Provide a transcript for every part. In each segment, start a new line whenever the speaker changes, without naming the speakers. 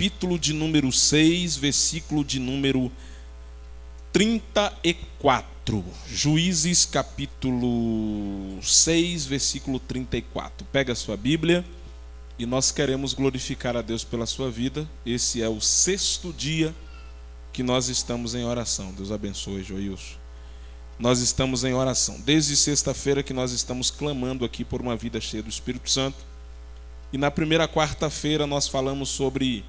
capítulo de número 6, versículo de número 34. Juízes, capítulo 6, versículo 34. Pega a sua Bíblia e nós queremos glorificar a Deus pela sua vida. Esse é o 6º dia que nós estamos em oração. Deus abençoe, Joilson. Nós estamos em oração. Desde sexta-feira que nós estamos clamando aqui por uma vida cheia do Espírito Santo. E na primeira quarta-feira nós falamos sobre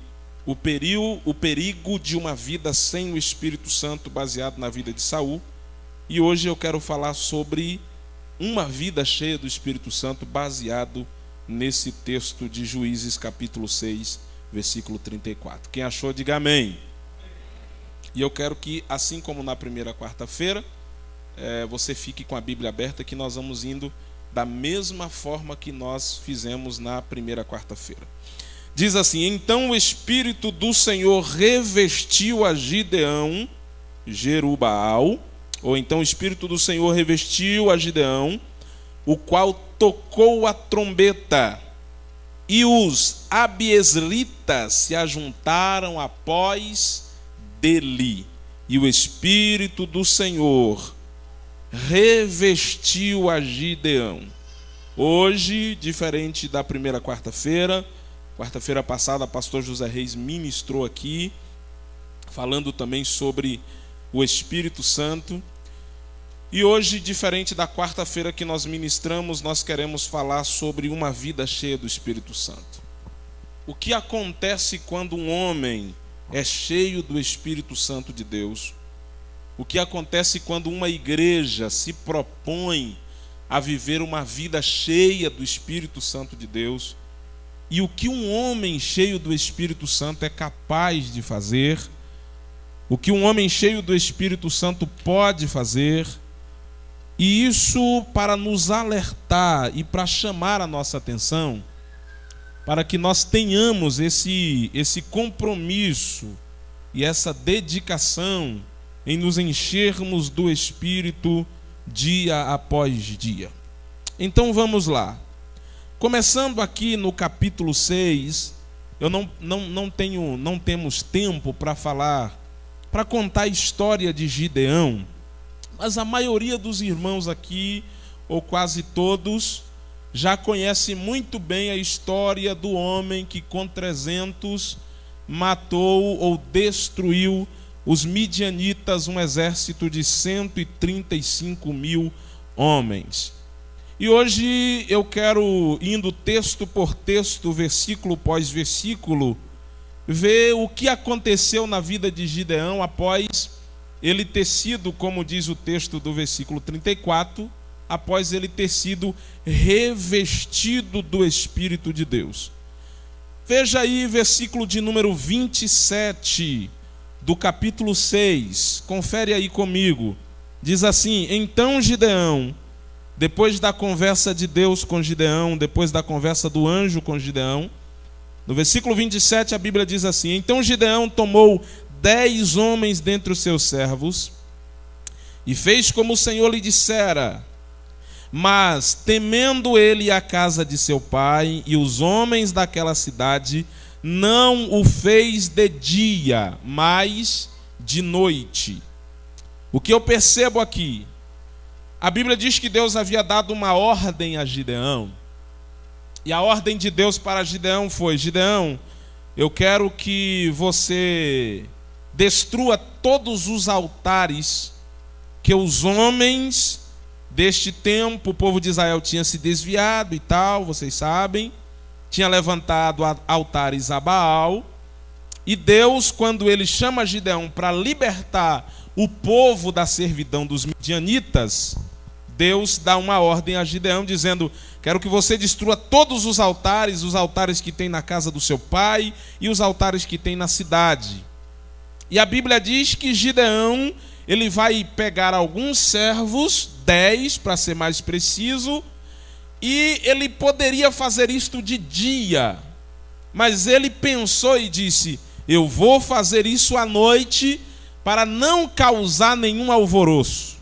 o perigo de uma vida sem o Espírito Santo, baseado na vida de Saul. E hoje eu quero falar sobre uma vida cheia do Espírito Santo, baseado nesse texto de Juízes, capítulo 6, versículo 34. Quem achou, diga amém. E eu quero que, assim como na primeira quarta-feira, você fique com a Bíblia aberta, que nós vamos indo da mesma forma que nós fizemos na primeira quarta-feira. Diz assim: então o Espírito do Senhor revestiu a Gideão, Jerubaal, ou então o Espírito do Senhor revestiu a Gideão, o qual tocou a trombeta, e os abiesritas se ajuntaram após dele, e o Espírito do Senhor revestiu a Gideão. Hoje, diferente da primeira quarta-feira, quarta-feira passada, o pastor José Reis ministrou aqui, falando também sobre o Espírito Santo. E hoje, diferente da quarta-feira que nós ministramos, nós queremos falar sobre uma vida cheia do Espírito Santo. O que acontece quando um homem é cheio do Espírito Santo de Deus? O que acontece quando uma igreja se propõe a viver uma vida cheia do Espírito Santo de Deus? E o que um homem cheio do Espírito Santo é capaz de fazer? O que um homem cheio do Espírito Santo pode fazer? E isso para nos alertar e para chamar a nossa atenção, para que nós tenhamos esse compromisso e essa dedicação em nos enchermos do Espírito dia após dia. Então vamos lá. Começando aqui no capítulo 6, não temos tempo para falar, para contar a história de Gideão, mas a maioria dos irmãos aqui, ou quase todos, já conhece muito bem a história do homem que com 300 matou ou destruiu os midianitas, um exército de 135 mil homens. E hoje eu quero, indo texto por texto, versículo após versículo, ver o que aconteceu na vida de Gideão após ele ter sido, como diz o texto do versículo 34, após ele ter sido revestido do Espírito de Deus. Veja aí versículo de número 27 do capítulo 6, confere aí comigo. Diz assim: então Gideão, depois da conversa de Deus com Gideão, depois da conversa do anjo com Gideão, no versículo 27 a Bíblia diz assim: então Gideão tomou 10 homens dentre os seus servos e fez como o Senhor lhe dissera, mas temendo ele a casa de seu pai e os homens daquela cidade, não o fez de dia, mas de noite. O que eu percebo aqui? A Bíblia diz que Deus havia dado uma ordem a Gideão. E a ordem de Deus para Gideão foi: Gideão, eu quero que você destrua todos os altares que os homens deste tempo, o povo de Israel tinha se desviado e tal, vocês sabem, tinha levantado altares a Baal. E Deus, quando ele chama Gideão para libertar o povo da servidão dos midianitas, Deus dá uma ordem a Gideão dizendo: quero que você destrua todos os altares que tem na casa do seu pai e os altares que tem na cidade. E a Bíblia diz que Gideão, ele vai pegar alguns servos, 10 para ser mais preciso, e ele poderia fazer isto de dia, mas ele pensou e disse: eu vou fazer isso à noite para não causar nenhum alvoroço.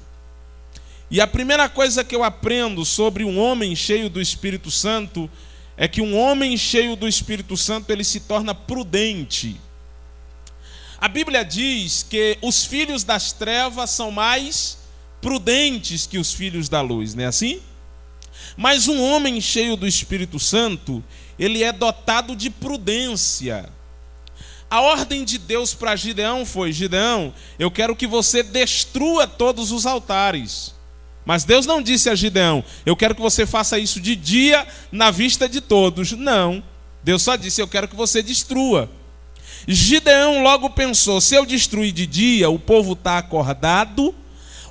E a primeira coisa que eu aprendo sobre um homem cheio do Espírito Santo é que um homem cheio do Espírito Santo, ele se torna prudente. A Bíblia diz que os filhos das trevas são mais prudentes que os filhos da luz, não é assim? Mas um homem cheio do Espírito Santo, ele é dotado de prudência. A ordem de Deus para Gideão foi: Gideão, eu quero que você destrua todos os altares. Mas Deus não disse a Gideão: eu quero que você faça isso de dia na vista de todos. Não, Deus só disse: eu quero que você destrua. Gideão logo pensou: se eu destruir de dia, o povo está acordado,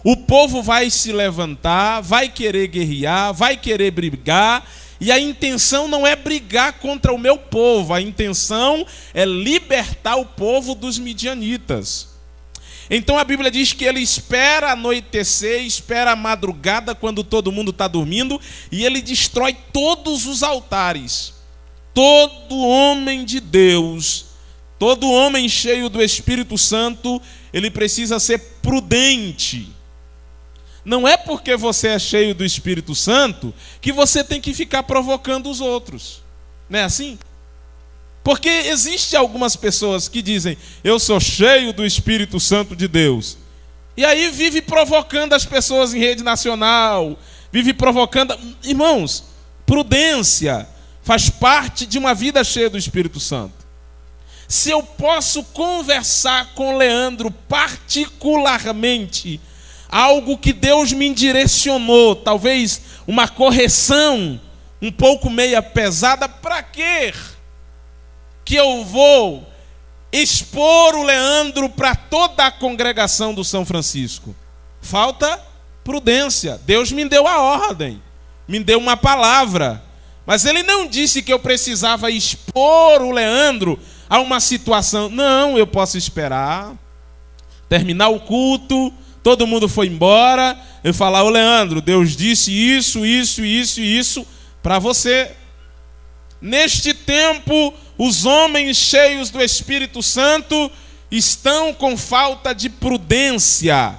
o povo vai se levantar, vai querer guerrear, vai querer brigar, e a intenção não é brigar contra o meu povo, a intenção é libertar o povo dos midianitas. Então a Bíblia diz que ele espera anoitecer, espera a madrugada quando todo mundo está dormindo, e ele destrói todos os altares. Todo homem de Deus, todo homem cheio do Espírito Santo, ele precisa ser prudente. Não é porque você é cheio do Espírito Santo que você tem que ficar provocando os outros. Não é assim? Porque existem algumas pessoas que dizem: eu sou cheio do Espírito Santo de Deus. E aí vive provocando as pessoas em rede nacional, vive provocando. Irmãos, prudência faz parte de uma vida cheia do Espírito Santo. Se eu posso conversar com Leandro particularmente, algo que Deus me direcionou, talvez uma correção um pouco meia pesada, para quê? Que eu vou expor o Leandro para toda a congregação do São Francisco? Falta prudência. Deus me deu a ordem, me deu uma palavra, mas ele não disse que eu precisava expor o Leandro a uma situação. Não, eu posso esperar terminar o culto, todo mundo foi embora, eu falar: ô Leandro, Deus disse isso, isso, isso e isso para você. Neste tempo, os homens cheios do Espírito Santo estão com falta de prudência.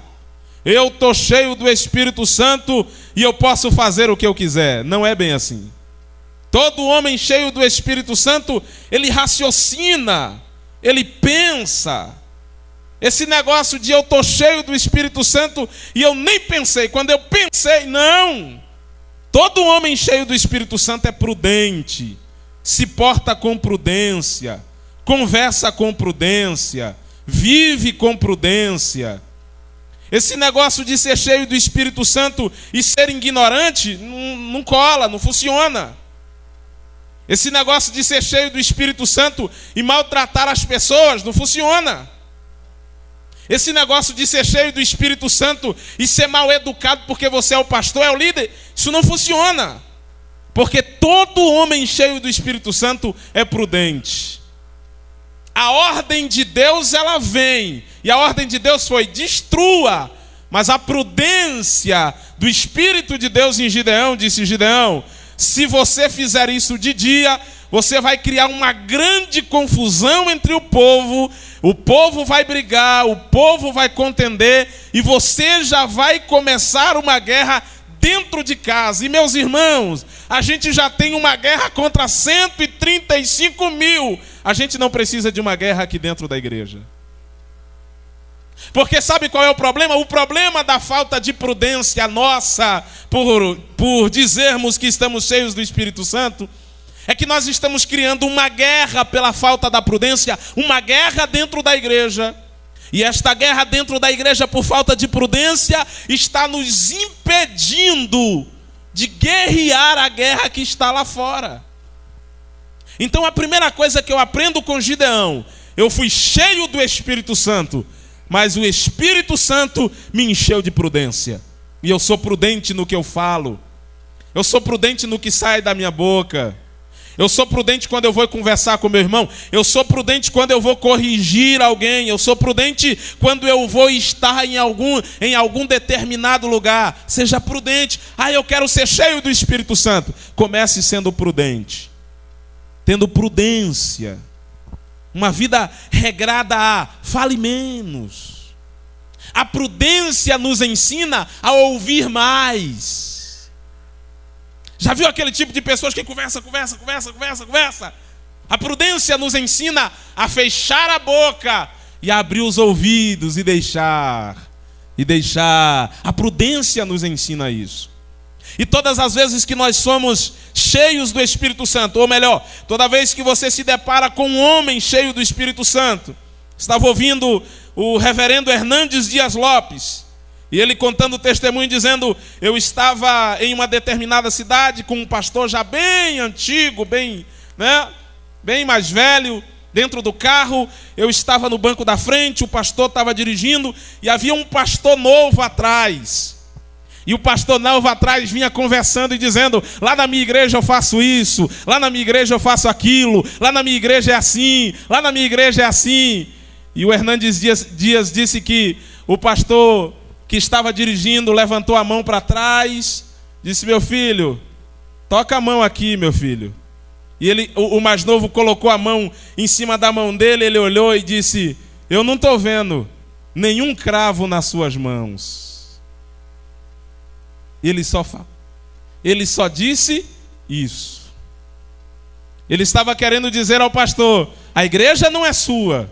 Eu estou cheio do Espírito Santo e eu posso fazer o que eu quiser. Não é bem assim. Todo homem cheio do Espírito Santo, ele raciocina, ele pensa. Esse negócio de eu estou cheio do Espírito Santo e eu nem pensei, quando eu pensei, não. Todo homem cheio do Espírito Santo é prudente, se porta com prudência, conversa com prudência, vive com prudência. Esse negócio de ser cheio do Espírito Santo e ser ignorante não cola, não funciona. Esse negócio de ser cheio do Espírito Santo e maltratar as pessoas não funciona. Esse negócio de ser cheio do Espírito Santo e ser mal educado porque você é o pastor, é o líder, isso não funciona. Porque todo homem cheio do Espírito Santo é prudente. A ordem de Deus, ela vem, e a ordem de Deus foi: destrua. Mas a prudência do Espírito de Deus em Gideão disse: Gideão, se você fizer isso de dia, você vai criar uma grande confusão entre o povo vai brigar, o povo vai contender, e você já vai começar uma guerra dentro de casa. E meus irmãos, a gente já tem uma guerra contra 135 mil. A gente não precisa de uma guerra aqui dentro da igreja. Porque sabe qual é o problema? O problema da falta de prudência nossa, por dizermos que estamos cheios do Espírito Santo, é que nós estamos criando uma guerra pela falta da prudência, uma guerra dentro da igreja. E esta guerra dentro da igreja, por falta de prudência, está nos impedindo de guerrear a guerra que está lá fora. Então a primeira coisa que eu aprendo com Gideão: eu fui cheio do Espírito Santo, mas o Espírito Santo me encheu de prudência. E eu sou prudente no que eu falo, eu sou prudente no que sai da minha boca. Eu sou prudente quando eu vou conversar com meu irmão. Eu sou prudente quando eu vou corrigir alguém. Eu sou prudente quando eu vou estar em algum determinado lugar. Seja prudente. Eu quero ser cheio do Espírito Santo. Comece sendo prudente, tendo prudência. Uma vida regrada a fale menos. A prudência nos ensina a ouvir mais. Já viu aquele tipo de pessoas que conversa? A prudência nos ensina a fechar a boca e a abrir os ouvidos e deixar. A prudência nos ensina isso. E todas as vezes que nós somos cheios do Espírito Santo, ou melhor, toda vez que você se depara com um homem cheio do Espírito Santo. Estava ouvindo o reverendo Hernandes Dias Lopes, e ele contando o testemunho, dizendo: eu estava em uma determinada cidade com um pastor já bem antigo, bem mais velho, dentro do carro. Eu estava no banco da frente, o pastor estava dirigindo, e havia um pastor novo atrás. E o pastor novo atrás vinha conversando e dizendo: lá na minha igreja eu faço isso, lá na minha igreja eu faço aquilo, lá na minha igreja é assim, lá na minha igreja é assim. E o Hernandes Dias disse que o pastor que estava dirigindo levantou a mão para trás, disse: meu filho, toca a mão aqui, meu filho. E o mais novo colocou a mão em cima da mão dele, ele olhou e disse: eu não estou vendo nenhum cravo nas suas mãos. Ele só disse isso. Ele estava querendo dizer ao pastor: a igreja não é sua,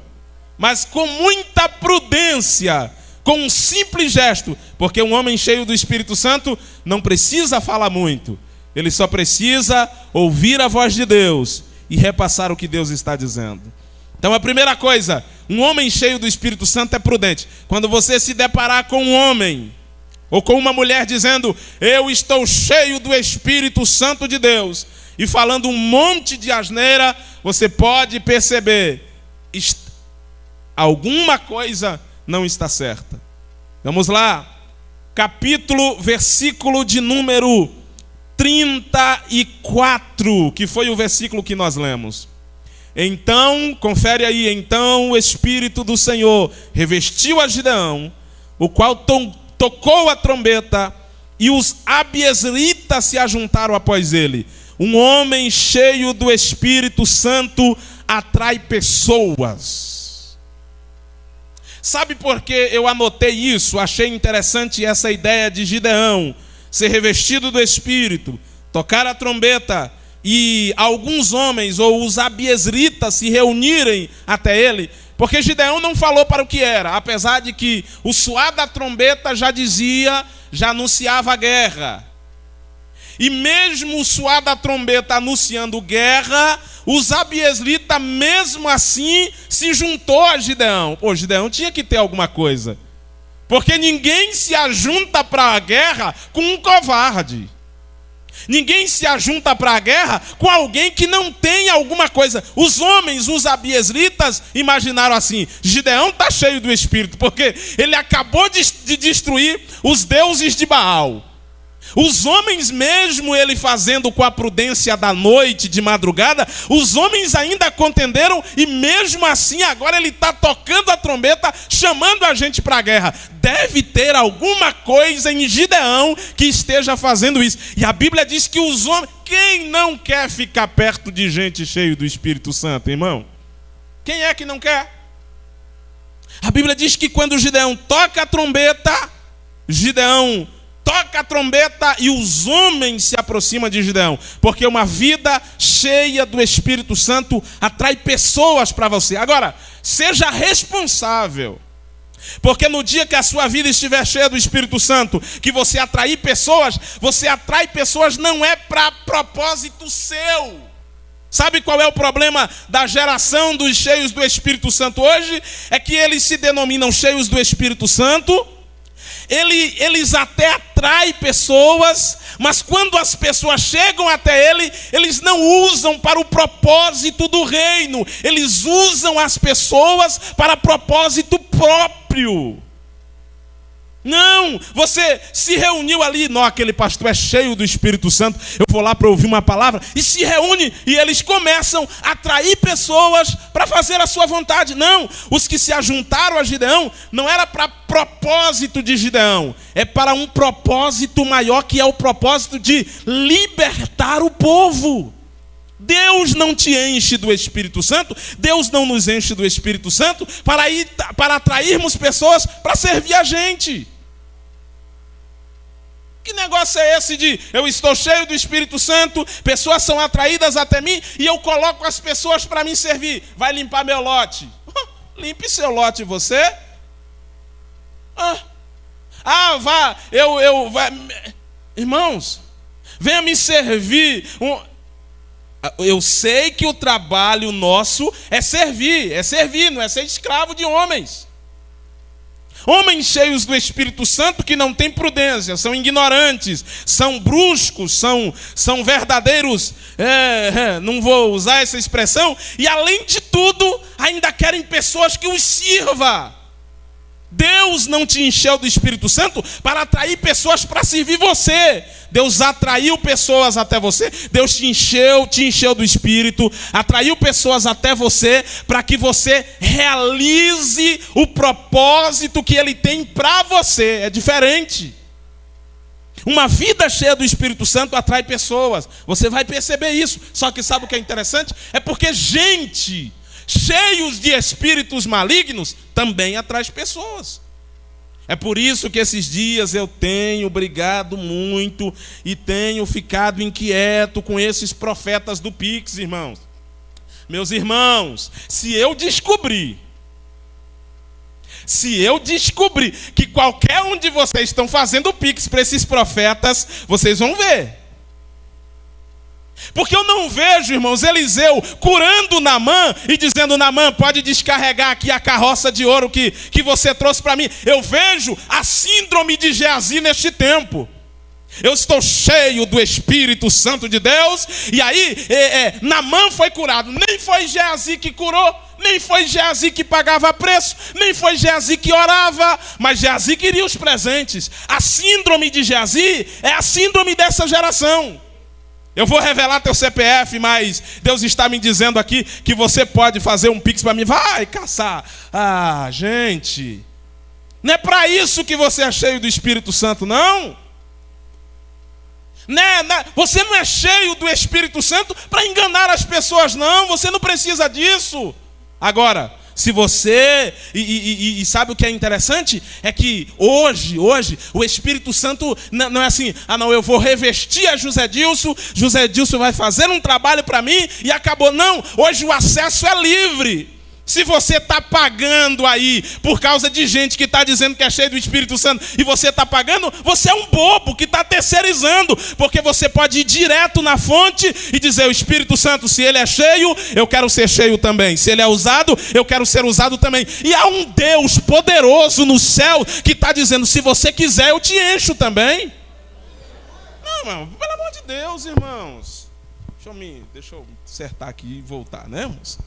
mas com muita prudência, com um simples gesto, porque um homem cheio do Espírito Santo não precisa falar muito, ele só precisa ouvir a voz de Deus e repassar o que Deus está dizendo. Então a primeira coisa, um homem cheio do Espírito Santo é prudente. Quando você se deparar com um homem ou com uma mulher dizendo: eu estou cheio do Espírito Santo de Deus, e falando um monte de asneira, você pode perceber: alguma coisa não está certa. Vamos lá, versículo de número 34, que foi o versículo que nós lemos. Então, confere aí, então o Espírito do Senhor revestiu a Gideão, o qual tocou a trombeta, e os abiezritas se ajuntaram após ele. Um homem cheio do Espírito Santo atrai pessoas. Sabe por que eu anotei isso? Achei interessante essa ideia de Gideão ser revestido do Espírito, tocar a trombeta, e alguns homens, ou os abiezritas, se reunirem até ele. Porque Gideão não falou para o que era, apesar de que o soar da trombeta já anunciava a guerra. E mesmo o soar da trombeta anunciando guerra, os abiezritas mesmo assim se juntou a Gideão. Gideão tinha que ter alguma coisa. Porque ninguém se ajunta para a guerra com um covarde. Ninguém se ajunta para a guerra com alguém que não tem alguma coisa. Os homens, os abiezritas, imaginaram assim: Gideão está cheio do Espírito, porque ele acabou de destruir os deuses de Baal. Os homens, mesmo ele fazendo com a prudência da noite, de madrugada, os homens ainda contenderam, e mesmo assim agora ele está tocando a trombeta, chamando a gente para a guerra. Deve ter alguma coisa em Gideão que esteja fazendo isso. E a Bíblia diz que os homens... Quem não quer ficar perto de gente cheia do Espírito Santo, irmão? Quem é que não quer? A Bíblia diz que quando Gideão toca a trombeta, Gideão toca a trombeta e os homens se aproximam de Gideão. Porque uma vida cheia do Espírito Santo atrai pessoas para você. Agora, seja responsável. Porque no dia que a sua vida estiver cheia do Espírito Santo, que você atrai pessoas não é para propósito seu. Sabe qual é o problema da geração dos cheios do Espírito Santo hoje? É que eles se denominam cheios do Espírito Santo. Eles até atraem pessoas, mas quando as pessoas chegam até eles não usam para o propósito do reino. Eles usam as pessoas para propósito próprio. Não, você se reuniu ali, não, aquele pastor é cheio do Espírito Santo, eu vou lá para ouvir uma palavra, e se reúne, e eles começam a atrair pessoas para fazer a sua vontade. Não, os que se ajuntaram a Gideão, não era para propósito de Gideão, é para um propósito maior, que é o propósito de libertar o povo. Deus não te enche do Espírito Santo, Deus não nos enche do Espírito Santo para atrairmos pessoas para servir a gente. Que negócio é esse de eu estou cheio do Espírito Santo, pessoas são atraídas até mim e eu coloco as pessoas para me servir? Vai limpar meu lote. Limpe seu lote você. Irmãos, venha me servir. Eu sei que o trabalho nosso é servir, não é ser escravo de homens. Homens cheios do Espírito Santo que não têm prudência, são ignorantes, são bruscos, são verdadeiros, não vou usar essa expressão, e além de tudo, ainda querem pessoas que os sirvam. Deus não te encheu do Espírito Santo para atrair pessoas para servir você. Deus atraiu pessoas até você. Deus te encheu do Espírito, atraiu pessoas até você para que você realize o propósito que Ele tem para você. É diferente. Uma vida cheia do Espírito Santo atrai pessoas. Você vai perceber isso. Só que sabe o que é interessante? É porque gente cheios de espíritos malignos também atrai pessoas. É por isso que esses dias eu tenho brigado muito e tenho ficado inquieto com esses profetas do Pix, irmãos. Meus irmãos, se eu descobrir que qualquer um de vocês estão fazendo Pix para esses profetas, vocês vão ver. Porque eu não vejo, irmãos, Eliseu curando Naamã e dizendo: Naamã, pode descarregar aqui a carroça de ouro que você trouxe para mim. Eu vejo a síndrome de Geazi neste tempo. Eu estou cheio do Espírito Santo de Deus. E aí, Naamã foi curado. Nem foi Geazi que curou, nem foi Geazi que pagava preço, nem foi Geazi que orava, mas Geazi queria os presentes. A síndrome de Geazi é a síndrome dessa geração. Eu vou revelar teu CPF, mas Deus está me dizendo aqui que você pode fazer um Pix para mim. Vai caçar. Gente, não é para isso que você é cheio do Espírito Santo, não. Você não é cheio do Espírito Santo para enganar as pessoas, não. Você não precisa disso. Agora, se você, e sabe o que é interessante? É que hoje, o Espírito Santo não é assim: não, eu vou revestir a José Dilson vai fazer um trabalho para mim e acabou. Não, hoje o acesso é livre. Se você está pagando aí por causa de gente que está dizendo que é cheio do Espírito Santo e você está pagando, você é um bobo que está terceirizando, porque você pode ir direto na fonte e dizer: o Espírito Santo, se ele é cheio, eu quero ser cheio também. Se ele é usado, eu quero ser usado também. E há um Deus poderoso no céu que está dizendo: se você quiser, eu te encho também. Não, irmão, pelo amor de Deus, irmãos. Deixa eu acertar aqui e voltar, né, irmãos?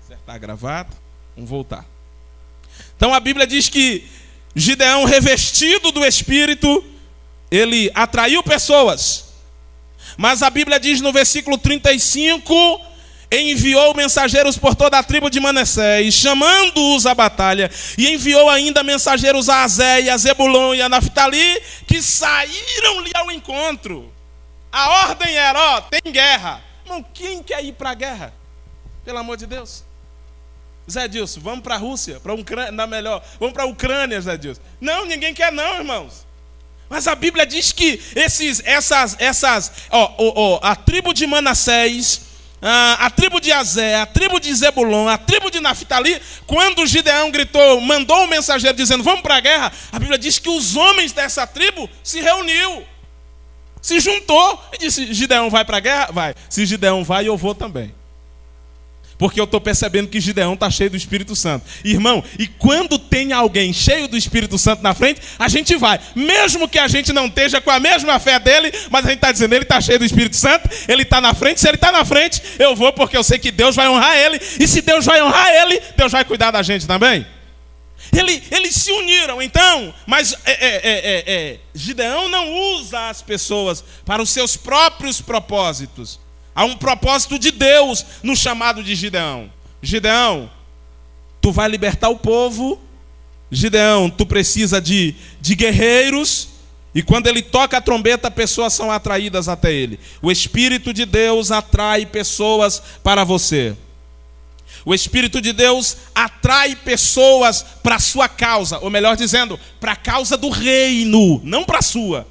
Acertar gravado, vamos voltar. Então a Bíblia diz que Gideão, revestido do Espírito, ele atraiu pessoas. Mas a Bíblia diz no versículo 35: enviou mensageiros por toda a tribo de Manassés, chamando-os à batalha, e enviou ainda mensageiros a Azé, a Zebulon e a Naftali, que saíram-lhe ao encontro. A ordem era: tem guerra. Irmão, quem quer ir para a guerra? Pelo amor de Deus. Zé Dilson, vamos para a Rússia, vamos para a Ucrânia, Zé Dilson. Não, ninguém quer não, irmãos. Mas a Bíblia diz que a tribo de Manassés, a tribo de Azé, a tribo de Zebulon, a tribo de Naftali, quando Gideão mandou um mensageiro dizendo: vamos para a guerra, a Bíblia diz que os homens dessa tribo se reuniu, se juntou e disse: Gideão vai para a guerra? Vai. Se Gideão vai, eu vou também. Porque eu estou percebendo que Gideão está cheio do Espírito Santo. Irmão, e quando tem alguém cheio do Espírito Santo na frente, a gente vai. Mesmo que a gente não esteja com a mesma fé dele, mas a gente está dizendo: ele está cheio do Espírito Santo, ele está na frente. Se ele está na frente, eu vou, porque eu sei que Deus vai honrar ele. E se Deus vai honrar ele, Deus vai cuidar da gente também. Eles se uniram, então, mas Gideão não usa as pessoas para os seus próprios propósitos. Há um propósito de Deus no chamado de Gideão. Gideão, tu vai libertar o povo. Gideão, tu precisa de guerreiros. E quando ele toca a trombeta, pessoas são atraídas até ele. O Espírito de Deus atrai pessoas para você. O Espírito de Deus atrai pessoas para a sua causa, ou melhor dizendo, para a causa do reino, não para a sua.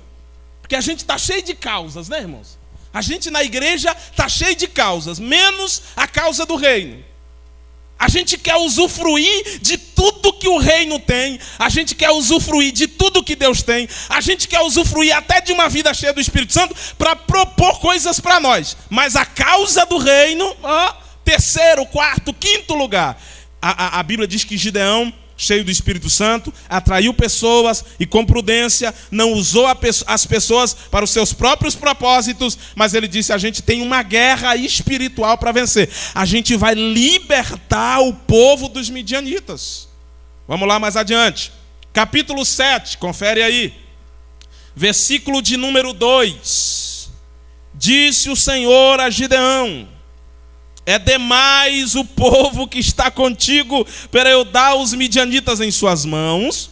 Porque a gente está cheio de causas, né, irmãos? A gente na igreja está cheio de causas, menos a causa do reino. A gente quer usufruir de tudo que o reino tem. A gente quer usufruir de tudo que Deus tem. A gente quer usufruir até de uma vida cheia do Espírito Santo para propor coisas para nós. Mas a causa do reino, terceiro, quarto, quinto lugar. A Bíblia diz que Gideão, cheio do Espírito Santo, atraiu pessoas e com prudência não usou as pessoas para os seus próprios propósitos, mas ele disse: a gente tem uma guerra espiritual para vencer. A gente vai libertar o povo dos midianitas. Vamos lá mais adiante. Capítulo 7, confere aí. Versículo de número 2. Disse o Senhor a Gideão: é demais o povo que está contigo para eu dar os midianitas em suas mãos,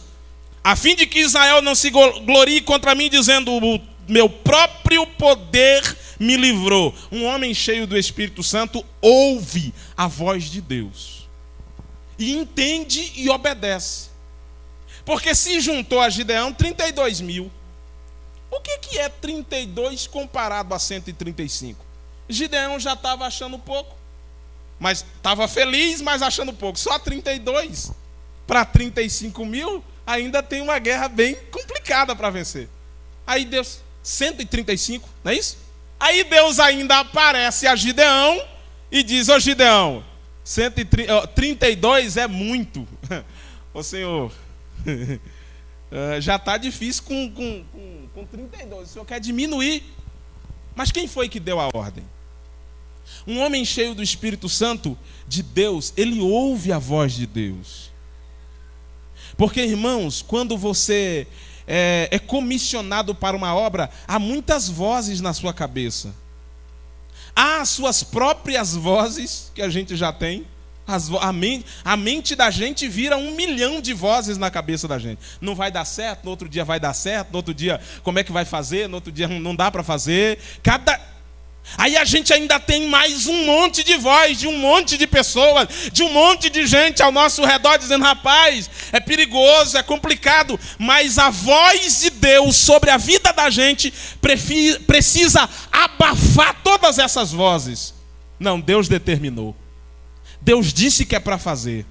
a fim de que Israel não se glorie contra mim, dizendo: o meu próprio poder me livrou. Um homem cheio do Espírito Santo ouve a voz de Deus e entende e obedece. Porque se juntou a Gideão 32 mil. O que é 32 comparado a 135? Gideão já estava achando pouco. Mas estava feliz, mas achando pouco. Só 32 para 35 mil, ainda tem uma guerra bem complicada para vencer. Aí Deus, 135, não é isso? Aí Deus ainda aparece a Gideão e diz: ô Gideão, 32 é muito. Ô Senhor, já está difícil com 32, o Senhor quer diminuir. Mas quem foi que deu a ordem? Um homem cheio do Espírito Santo de Deus, ele ouve a voz de Deus. Porque, irmãos, quando você é comissionado para uma obra, há muitas vozes na sua cabeça. Há as suas próprias vozes, que a gente já tem. A mente da gente vira 1 milhão de vozes na cabeça da gente. Não vai dar certo, no outro dia vai dar certo, no outro dia como é que vai fazer, no outro dia não dá para fazer. Aí a gente ainda tem mais um monte de voz, de um monte de pessoas, de um monte de gente ao nosso redor dizendo: rapaz, é perigoso, é complicado. Mas a voz de Deus sobre a vida da gente precisa abafar todas essas vozes. Não, Deus determinou. Deus disse que é para fazer.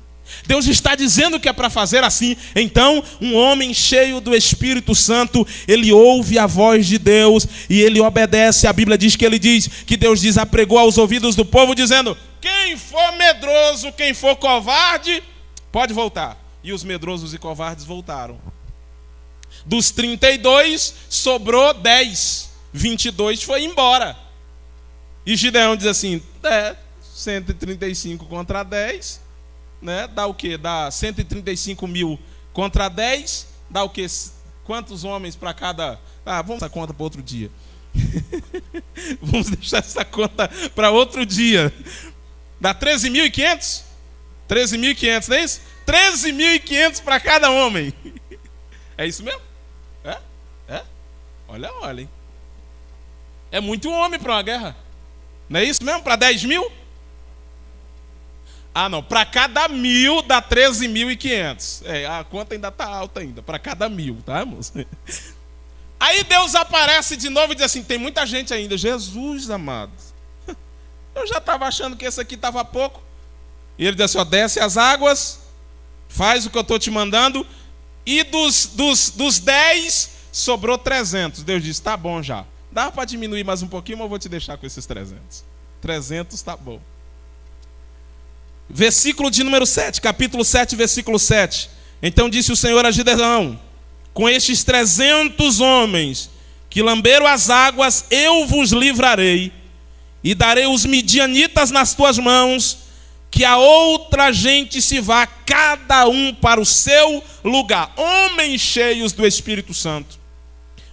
Deus está dizendo que é para fazer assim. Então, um homem cheio do Espírito Santo, ele ouve a voz de Deus e ele obedece. A Bíblia diz que Deus apregou aos ouvidos do povo, dizendo: quem for medroso, quem for covarde, pode voltar. E os medrosos e covardes voltaram. Dos 32, sobrou 10. 22 foi embora. E Gideão diz assim: 135 contra 10... né? Dá o quê? Dá 135 mil contra 10. Dá o quê? Quantos homens para cada... vamos essa conta para outro dia. Vamos deixar essa conta para outro dia. Dá 13.500? 13.500, não é isso? 13.500 para cada homem. É isso mesmo? Olha, hein? É muito homem para uma guerra. Não é isso mesmo? Para 10 mil? Não, para cada 1.000 dá 13.500. A conta ainda está alta ainda, para cada 1.000, tá, moço? Aí Deus aparece de novo e diz assim: tem muita gente ainda. Jesus amado, eu já estava achando que esse aqui estava pouco. E ele diz assim: desce as águas, faz o que eu estou te mandando. E dos 10, sobrou 300. Deus disse: tá bom já. Dá para diminuir mais um pouquinho, mas eu vou te deixar com esses 300. 300 tá bom. Versículo de número 7, capítulo 7, versículo 7. Então disse o Senhor a Gideão: com estes 300 homens que lamberam as águas, eu vos livrarei, e darei os midianitas nas tuas mãos, que a outra gente se vá, cada um para o seu lugar. Homens cheios do Espírito Santo,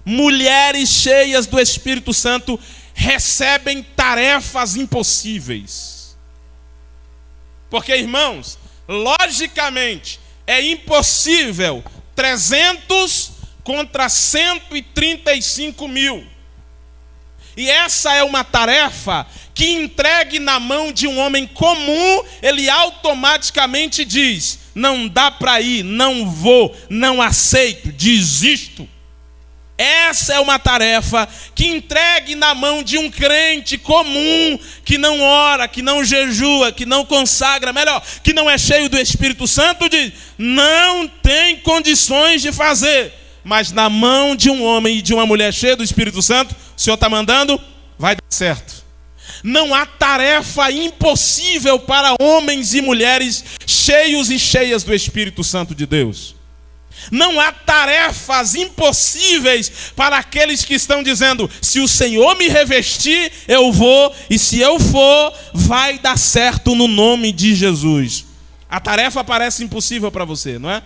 mulheres cheias do Espírito Santo, recebem tarefas impossíveis. Porque, irmãos, logicamente, é impossível 300 contra 135 mil. E essa é uma tarefa que entregue na mão de um homem comum, ele automaticamente diz: não dá para ir, não vou, não aceito, desisto. Essa é uma tarefa que entregue na mão de um crente comum, que não ora, que não jejua, que não consagra, melhor, que não é cheio do Espírito Santo, diz: não tem condições de fazer. Mas na mão de um homem e de uma mulher cheia do Espírito Santo, o Senhor está mandando, vai dar certo. Não há tarefa impossível para homens e mulheres cheios e cheias do Espírito Santo de Deus. Não há tarefas impossíveis para aqueles que estão dizendo: se o Senhor me revestir, eu vou, e se eu for, vai dar certo no nome de Jesus. A tarefa parece impossível para você, não é?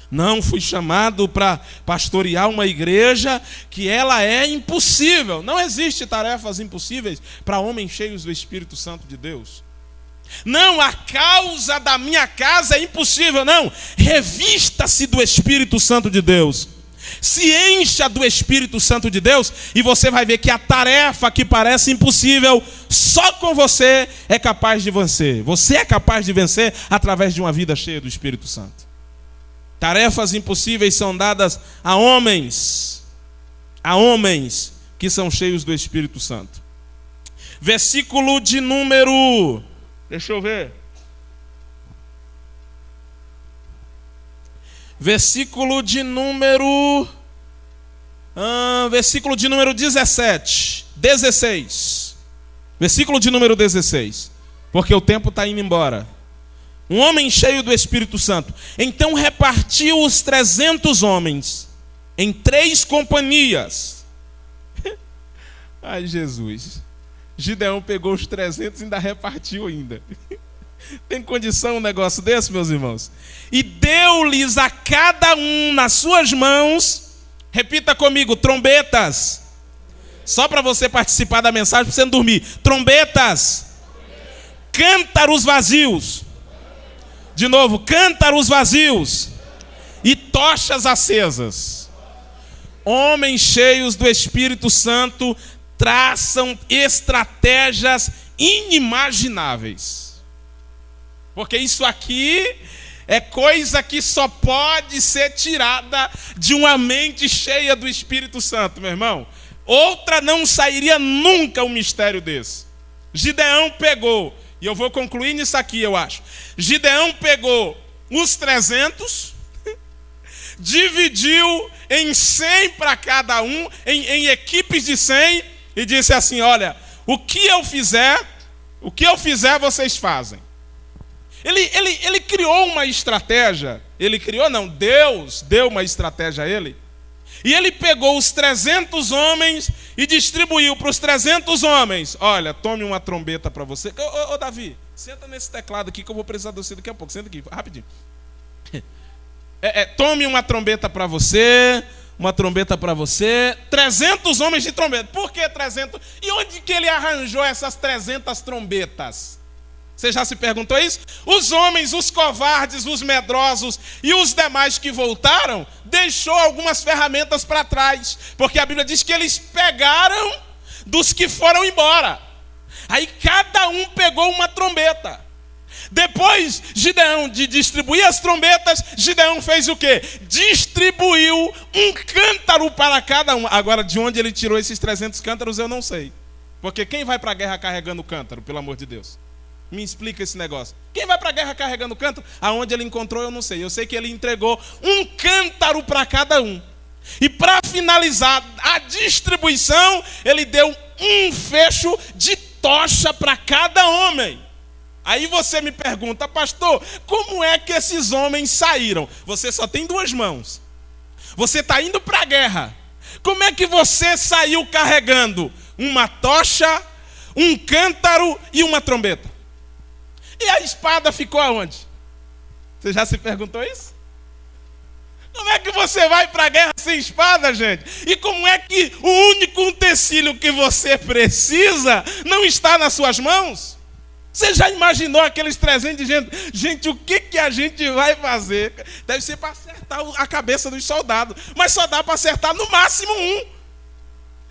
Não, fui chamado para pastorear uma igreja que ela é impossível. Não existe tarefas impossíveis para homens cheios do Espírito Santo de Deus. Não, a causa da minha casa é impossível. Não, revista-se do Espírito Santo de Deus. Se encha do Espírito Santo de Deus e você vai ver que a tarefa que parece impossível, só com você é capaz de vencer. Você é capaz de vencer através de uma vida cheia do Espírito Santo. Tarefas impossíveis são dadas a homens que são cheios do Espírito Santo. Versículo de número... Deixa eu ver. Versículo de número 17. 16. Versículo de número 16. Porque o tempo está indo embora. Um homem cheio do Espírito Santo. Então repartiu os 300 homens em 3 companhias. Ai, Jesus. Gideão pegou os 300 e ainda repartiu ainda. Tem condição um negócio desse, meus irmãos? E deu-lhes a cada um nas suas mãos, repita comigo, trombetas. Só para você participar da mensagem, para você não dormir. Trombetas. Cântaros vazios. De novo, cântaros vazios. E tochas acesas. Homens cheios do Espírito Santo traçam estratégias inimagináveis. Porque isso aqui é coisa que só pode ser tirada de uma mente cheia do Espírito Santo, meu irmão. Outra não sairia nunca um mistério desse. Gideão pegou, e eu vou concluir nisso aqui, eu acho. Gideão pegou os 300, dividiu em 100 para cada um, em equipes de 100, e disse assim: olha, o que eu fizer, vocês fazem. Ele criou uma estratégia. Deus deu uma estratégia a ele. E ele pegou os 300 homens e distribuiu para os 300 homens. Olha, tome uma trombeta para você. Ô Davi, senta nesse teclado aqui que eu vou precisar de você daqui a pouco. Senta aqui, rapidinho. Tome uma trombeta para você. Uma trombeta para você. 300 homens de trombeta. Por que 300? E onde que ele arranjou essas 300 trombetas? Você já se perguntou isso? Os homens, os covardes, os medrosos e os demais que voltaram, deixou algumas ferramentas para trás. Porque a Bíblia diz que eles pegaram dos que foram embora. Aí cada um pegou uma trombeta. Depois, Gideão, de distribuir as trombetas, Gideão fez o quê? Distribuiu um cântaro para cada um. Agora, de onde ele tirou esses 300 cântaros, eu não sei. Porque quem vai para a guerra carregando cântaro, pelo amor de Deus? Me explica esse negócio. Quem vai para a guerra carregando cântaro? Aonde ele encontrou, eu não sei. Eu sei que ele entregou um cântaro para cada um. E para finalizar a distribuição, ele deu um fecho de tocha para cada homem. Aí você me pergunta: pastor, como é que esses homens saíram? Você só tem 2 mãos. Você está indo para a guerra. Como é que você saiu carregando uma tocha, um cântaro e uma trombeta? E a espada ficou aonde? Você já se perguntou isso? Como é que você vai para a guerra sem espada, gente? E como é que o único utensílio que você precisa não está nas suas mãos? Você já imaginou aqueles 300 de gente? Gente, o que a gente vai fazer? Deve ser para acertar a cabeça dos soldados. Mas só dá para acertar no máximo um.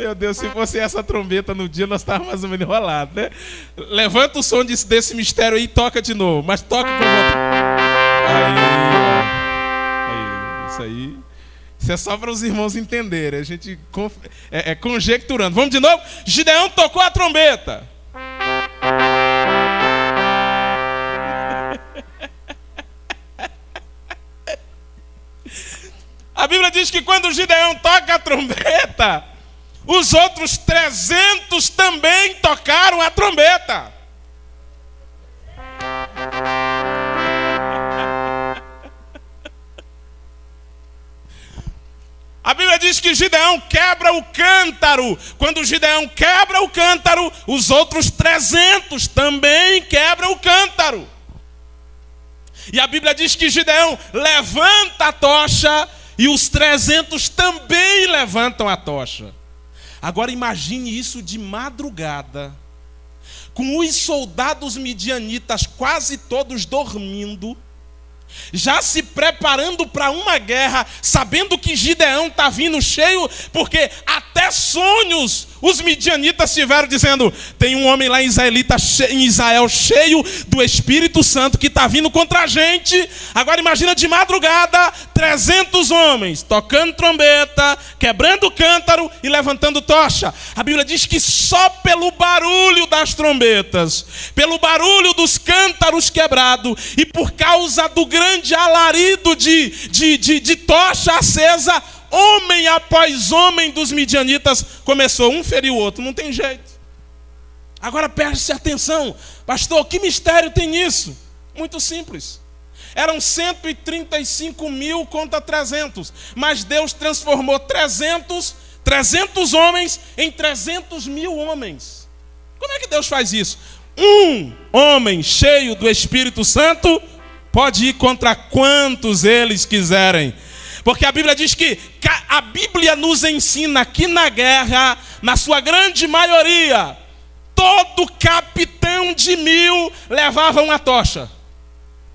Meu Deus, se fosse essa trombeta no dia, nós estávamos mais ou menos enrolados, né? Levanta o som desse mistério aí e toca de novo. Mas toca com vontade. Aí, isso aí. Isso é só para os irmãos entenderem. A gente conjecturando. Vamos de novo? Gideão tocou a trombeta. A Bíblia diz que quando Gideão toca a trombeta, os outros 300 também tocaram a trombeta. A Bíblia diz que Gideão quebra o cântaro. Quando Gideão quebra o cântaro, os outros 300 também quebram o cântaro. E a Bíblia diz que Gideão levanta a tocha e os 300 também levantam a tocha. Agora imagine isso de madrugada, com os soldados midianitas quase todos dormindo, já se preparando para uma guerra, sabendo que Gideão está vindo cheio, porque até sonhos os midianitas tiveram dizendo: tem um homem lá em Israel cheio do Espírito Santo que está vindo contra a gente. Agora imagina de madrugada, 300 homens tocando trombeta, quebrando cântaro e levantando tocha. A Bíblia diz que só pelo barulho das trombetas, pelo barulho dos cântaros quebrados e por causa do grande alarido de tocha acesa, homem após homem dos midianitas começou, um ferir o outro, não tem jeito. Agora preste atenção, pastor, que mistério tem nisso? Muito simples. Eram 135 mil contra 300, mas Deus transformou 300 homens em 300 mil homens. Como é que Deus faz isso? Um homem cheio do Espírito Santo pode ir contra quantos eles quiserem. Porque a Bíblia diz que a Bíblia nos ensina que na guerra, na sua grande maioria, todo capitão de 1000 levava uma tocha.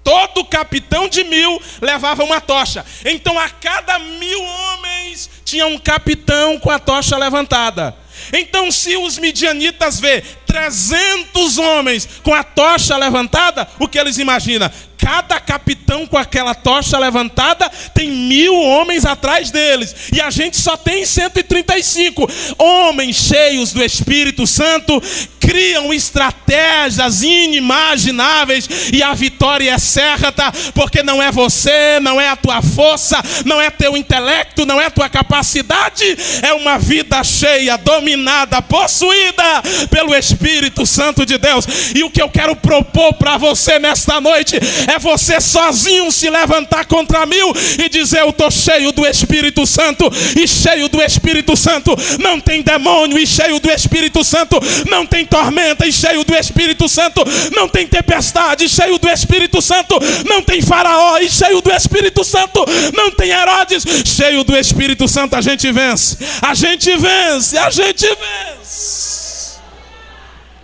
Todo capitão de 1000 levava uma tocha. Então a cada 1000 homens tinha um capitão com a tocha levantada. Então se os midianitas vê 300 homens com a tocha levantada, o que eles imaginam? Cada capitão com aquela tocha levantada tem 1000 homens atrás deles. E a gente só tem 135. Homens cheios do Espírito Santo criam estratégias inimagináveis. E a vitória é certa, porque não é você, não é a tua força, não é teu intelecto, não é tua capacidade. É uma vida cheia, dominada, possuída pelo Espírito Santo de Deus. E o que eu quero propor para você nesta noite é você sozinho se levantar contra 1000 e dizer: eu estou cheio do Espírito Santo. E cheio do Espírito Santo não tem demônio. E cheio do Espírito Santo não tem tormenta. E cheio do Espírito Santo não tem tempestade. E cheio do Espírito Santo não tem faraó. E cheio do Espírito Santo não tem Herodes. Cheio do Espírito Santo a gente vence. A gente vence. A gente vence.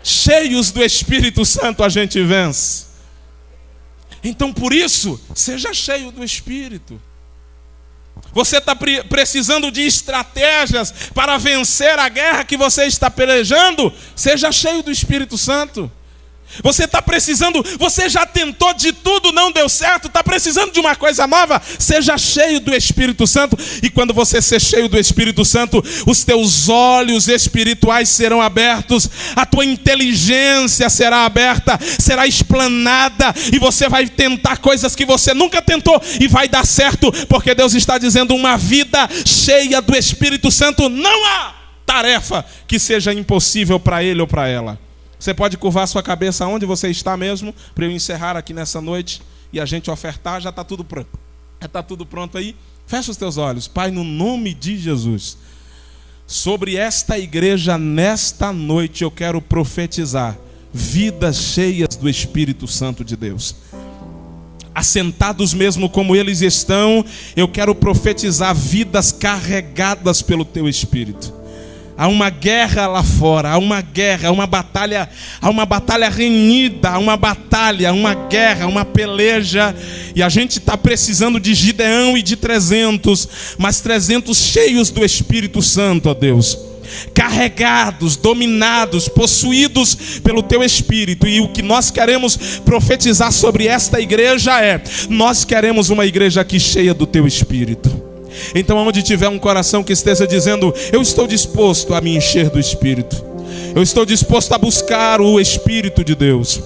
Cheios do Espírito Santo a gente vence. Então por isso, seja cheio do Espírito. Você está precisando de estratégias para vencer a guerra que você está pelejando? Seja cheio do Espírito Santo. Você está precisando, você já tentou de tudo, não deu certo, está precisando de uma coisa nova? Seja cheio do Espírito Santo. E quando você ser cheio do Espírito Santo, os teus olhos espirituais serão abertos, a tua inteligência será aberta, será explanada, e você vai tentar coisas que você nunca tentou e vai dar certo, porque Deus está dizendo: uma vida cheia do Espírito Santo, não há tarefa que seja impossível para ele ou para ela. Você pode curvar sua cabeça onde você está mesmo, para eu encerrar aqui nessa noite e a gente ofertar. Já está tudo pronto. Já está tudo pronto aí? Fecha os teus olhos. Pai, no nome de Jesus, sobre esta igreja nesta noite eu quero profetizar vidas cheias do Espírito Santo de Deus. Assentados mesmo como eles estão, eu quero profetizar vidas carregadas pelo teu Espírito. Há uma guerra lá fora, há uma guerra, há uma batalha renhida, há uma batalha, uma guerra, uma peleja. E a gente está precisando de Gideão e de 300, mas 300 cheios do Espírito Santo, ó Deus. carregados, dominados, possuídos pelo teu Espírito. E o que nós queremos profetizar sobre esta igreja é: nós queremos uma igreja aqui cheia do teu Espírito. Então, onde tiver um coração que esteja dizendo: eu estou disposto a me encher do Espírito, eu estou disposto a buscar o Espírito de Deus.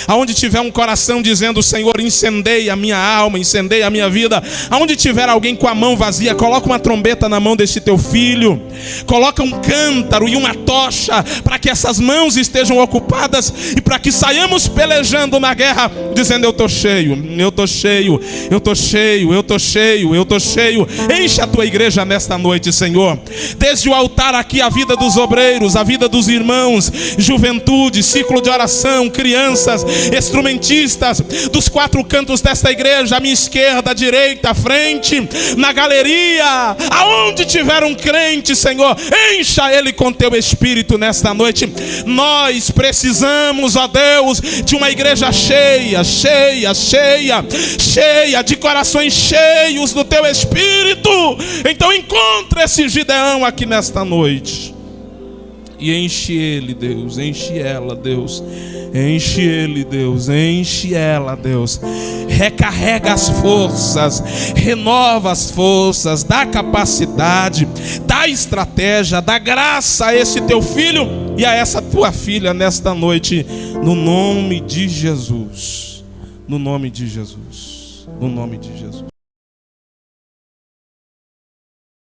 Aonde tiver um coração dizendo: Senhor, incendeia a minha alma, incendeia a minha vida. Aonde tiver alguém com a mão vazia, coloca uma trombeta na mão deste teu filho, coloca um cântaro e uma tocha, para que essas mãos estejam ocupadas e para que saiamos pelejando na guerra, dizendo: eu estou cheio, eu estou cheio, eu estou cheio, eu estou cheio, eu estou cheio. Enche a tua igreja nesta noite, Senhor. Desde o altar aqui, a vida dos obreiros, a vida dos irmãos, juventude, ciclo de oração, crianças, instrumentistas, dos quatro cantos desta igreja, à minha esquerda, à direita, à frente, na galeria, aonde tiver um crente, Senhor, encha ele com teu Espírito nesta noite. Nós precisamos, ó Deus, de uma igreja cheia, cheia, cheia, cheia, de corações cheios do teu Espírito. Então encontra esse Gideão aqui nesta noite e enche ele, Deus, enche ela, Deus. Enche ele, Deus, enche ela, Deus. Recarrega as forças, renova as forças, dá capacidade, dá estratégia, dá graça a esse teu filho e a essa tua filha nesta noite, no nome de Jesus. No nome de Jesus. No nome de Jesus.